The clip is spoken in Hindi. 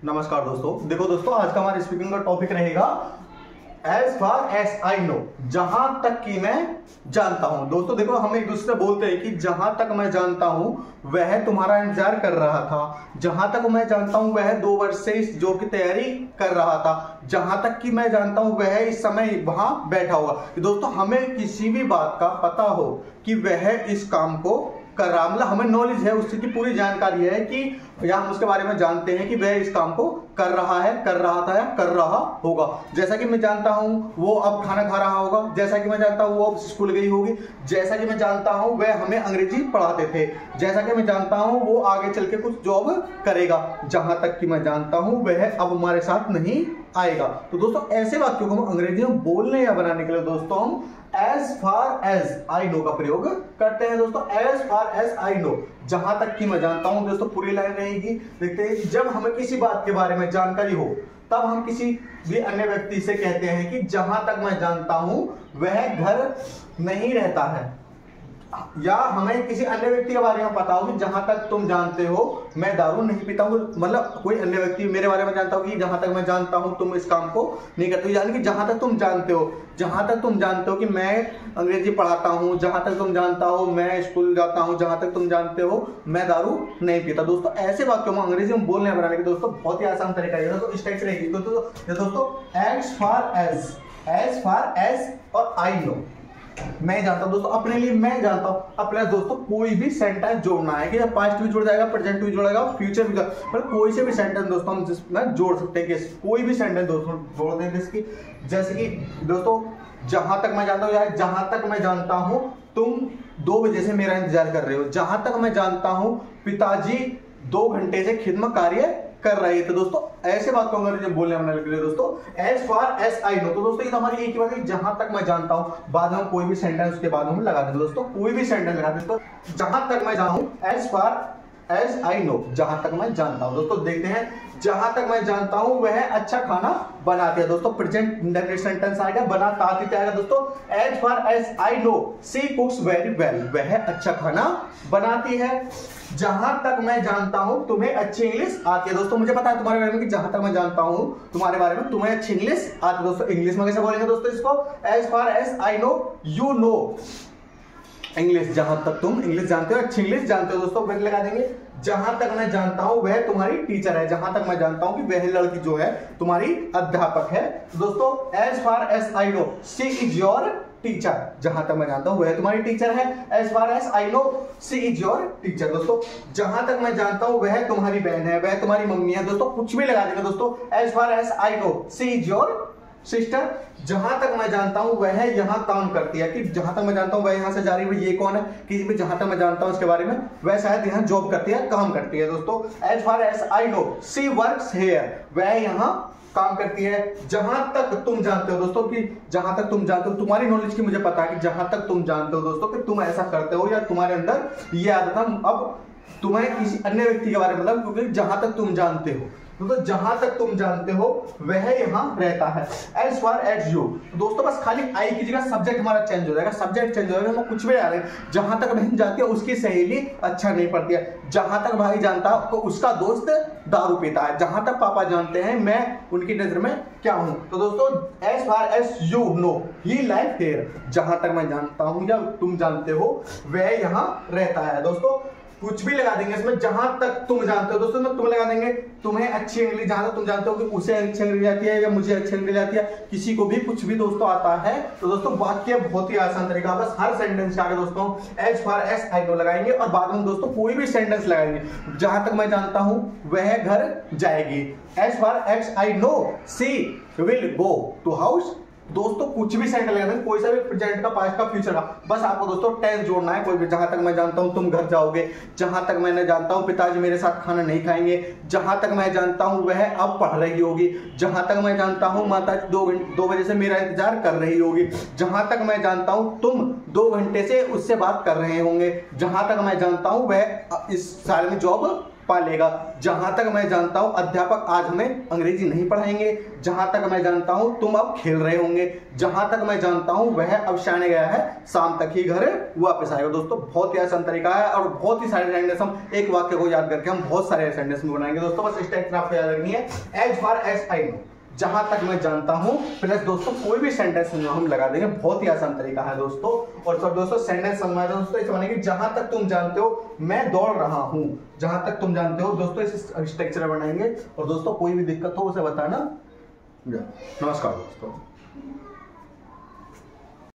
नमस्कार दोस्तों। देखो दोस्तों, आज का हमारे स्पीकिंग का टॉपिक रहेगा as far as I know, जहां तक कि मैं जानता हूं। दोस्तों देखो, हम एक दूसरे से बोलते हैं कि जहां तक मैं जानता हूं वह तुम्हारा इंतजार कर रहा था, जहां तक मैं जानता हूं वह 2 वर्ष से इस जॉब की तैयारी कर रहा था, जहां तक कि मैं जानता हूं वह इस समय वहां बैठा होगा। दोस्तों, हमें किसी भी बात का पता हो कि वह इस काम को कर रहा, मतलब हमें नॉलेज है, उसकी पूरी जानकारी है कि या हम उसके बारे में जानते हैं कि वह इस काम को कर रहा है, कर रहा था या कर रहा होगा। जैसा कि मैं जानता हूं वो अब खाना खा रहा होगा, जैसा कि मैं जानता हूं वो अब स्कूल गई होगी, जैसा कि मैं जानता हूं वह हमें अंग्रेजी पढ़ाते थे, जैसा कि मैं जानता हूं वो आगे चल के कुछ जॉब करेगा, जहां तक कि मैं जानता हूं वह अब हमारे साथ नहीं आएगा। तो दोस्तों, ऐसे वाक्यों को हम अंग्रेजी में बोलने या बनाने के लिए दोस्तों हम as far as I know का प्रयोग करते हैं। दोस्तों, as far as I know, जहां तक कि मैं जानता हूं। दोस्तों, पूरी लाइन रहेगी। देखते हैं, जब हमें किसी बात के बारे में जानकारी हो तब हम किसी भी अन्य व्यक्ति से कहते हैं कि जहां तक मैं जानता हूं वह घर नहीं रहता है, या हमें किसी अन्य व्यक्ति के बारे में पता हो कि जहां तक तुम जानते हो मैं दारू नहीं पीता हूं, मतलब कोई अन्य व्यक्ति मेरे बारे में जानता हो कि जहां तक मैं जानता हूं तुम इस काम को नहीं करते हो, यानी कि जहां तक तुम जानते हो, जहां तक तुम जानते हो कि मैं अंग्रेजी पढ़ाता हूं, जहां तक तुम जानता हो मैं स्कूल जाता हूं, जहां तक तुम जानते हो मैं दारू नहीं पीता। दोस्तों, ऐसे वाक्यों में अंग्रेजी में बोलने बनाने के दोस्तों बहुत ही आसान तरीका है। तो इस टाइप से रहेगी दोस्तों, एज फार एज और आई नो, मैं जानता हूं। दोस्तों, अपने लिए मैं जानता हूं, अपने दोस्तों कोई भी सेंटेंस जोड़ना है कि पास्ट भी जुड़ जाएगा, प्रेजेंट भी जुड़ेगा, फ्यूचर भी, मतलब कोई से भी सेंटेंस दोस्तों हम जिसमें जोड़ सकते हैं कि कोई भी सेंटेंस दोस्तों जोड़ दें जिसकी, जैसे कि दोस्तों जहां तक मैं जानता हूं या जहां तक मैं जानता हूं तुम 2 बजे से मेरा इंतजार कर रहे हो, जहां तक मैं जानता हूं पिताजी 2 घंटे से खिदमत कार्य कर रहे थे। दोस्तों, ऐसे बात को अंग्रेजी बोलने बनाने के लिए दोस्तों as far as I know. तो दोस्तों, ये हमारी एक ही बात है, जहां तक मैं जानता हूं, बाद में कोई भी सेंटेंस उसके बाद हम लगा देते। दोस्तों, कोई भी सेंटेंस लगा देते, तो जहां तक मैं जानूं as far as I know, जहां तक मैं जानता हूं। दोस्तों, देखते हैं, जहां तक मैं जानता हूं वह अच्छा खाना बनाती है। दोस्तों, प्रेजेंट इंडेफिनिट सेंटेंस आएगा, बनाती आएगा। दोस्तों, as far as I know she cooks very well, वह अच्छा खाना बनाती है। जहां तक मैं जानता हूं तुम्हें अच्छी इंग्लिश आती है। दोस्तों, मुझे पता है तुम्हारे बारे में कि जहां तक मैं जानता हूं तुम्हारे बारे में तुम्हें अच्छी इंग्लिश आती है। दोस्तों, इंग्लिश में कैसे बोलेंगे दोस्तों इसको, as far as I know you know English, जहां तक तुम इंग्लिश जानते हो, अच्छी इंग्लिश जानते हो। दोस्तों, ब्रेक लगा देंगे, जहां तक मैं जानता हूं वह तुम्हारी टीचर है, जहां तक मैं जानता हूं कि वह लड़की जो है तुम्हारी अध्यापक है। दोस्तों, as far as I know she is your teacher, जहां तक मैं जानता हूं वह तुम्हारी टीचर है। As far as I know she is your teacher. दोस्तों, जहां तक मैं जानता हूं वह तुम्हारी बहन है, वह तुम्हारी मम्मी है। दोस्तों, कुछ भी लगा देंगे। दोस्तों, as far as I know she is your sister, जहां तक मैं जानता हूं वह यहां काम करती है, कि जहां तक मैं जानता हूं वह यहां से जा रही है, ये कौन है कि जहां तक मैं जानता हूं इसके बारे में, वह शायद यहां जॉब करती है, काम करती है। दोस्तों, as far as I know she works here, वह यहां काम करती है। जहां तक तुम जानते हो दोस्तों, कि जहां तक तुम जानते हो, तुम्हारी नॉलेज की मुझे पता है कि जहां तक तुम जानते हो दोस्तों कि तुम ऐसा करते हो या तुम्हारे अंदर ये आदत है, अब तुम्हें किसी अन्य व्यक्ति के बारे में, मतलब क्योंकि जहां तक तुम जानते हो, तो जहां तक तुम जानते हो वह यहां रहता है। एज फार एज यू, दोस्तों बस खाली आई की जगह सब्जेक्ट हमारा चेंज हो जाएगा, सब्जेक्ट चेंज हो जाएगा, हम कुछ भी डाल रहे हैं। जहां तक बहन जानती है उसकी सहेली अच्छा नहीं पड़ती है, जहां तक भाई जानता है तो उसका दोस्त दारू पीता है, जहां तक पापा जानते हैं मैं उनकी नजर में क्या हूं। तो दोस्तों, as far as you know he life here, जहां तक मैं जानता हूं या तुम जानते हो वह यहां रहता है। दोस्तों, कुछ भी लगा देंगे इसमें, जहां तक तुम जानते हो। दोस्तों, तुम लगा देंगे, तुम्हें अच्छी इंग्लिश, जहां तक तुम जानते हो कि उसे अच्छी इंग्लिश आती है या मुझे अच्छी इंग्लिश आती है, किसी को भी कुछ भी दोस्तों आता है। तो दोस्तों, वाक्य बहुत ही आसान तरीका, बस हर सेंटेंस के आगे दोस्तों as far as I know लगाएंगे और बाद में दोस्तों कोई भी सेंटेंस लगाएंगे। जहां तक मैं जानता हूं वह घर जाएगी, as far as I know she will go to house. दोस्तों, कुछ भी सेंटेंस लगाना है, कोई सा भी प्रेजेंट का, पास्ट का, फ्यूचर का, बस आपको दोस्तों टेंस जोड़ना है। कोई भी, जहां तक मैं जानता हूं तुम घर जाओगे, जहां तक मैं जानता हूं पिताजी मेरे साथ खाना नहीं खाएंगे, जहां तक मैं जानता हूं वह अब पढ़ रही होगी, जहां तक मैं जानता हूं माता 2 बजे से मेरा इंतजार कर रही होगी, जहां तक मैं जानता हूं तुम 2 घंटे से उससे बात कर रहे होंगे, जहां तक मैं जानता हूं वह इस साल में जॉब पालेगा। जहां तक मैं जानता हूं अध्यापक आज हमें अंग्रेजी नहीं पढ़ाएंगे। जहां तक मैं जानता हूं तुम अब खेल रहे होंगे। जहां तक मैं जानता हूं वह अब शाम गया है, शाम तक ही घर वापस आएगा। दोस्तों बहुत ही आसान तरीका है और बहुत ही सारे सेंटेंस हम एक वाक्य को याद करके हम बहुत सारे सेंटेंस में बनाएंगे। दोस्तों बस इस टाइप आपको याद रखनी है, as far as I know, जहां तक मैं जानता हूं प्लस दोस्तों कोई भी सेंटेंस हम लगा देंगे। बहुत ही आसान तरीका है दोस्तों। और सब दोस्तों सेंटेंस समझ दोस्तों इसे बनेगी, जहां तक तुम जानते हो मैं दौड़ रहा हूं। जहां तक तुम जानते हो दोस्तों इस स्ट्रक्चर बनाएंगे। और दोस्तों कोई भी दिक्कत हो उसे बताना। नमस्कार दोस्तों।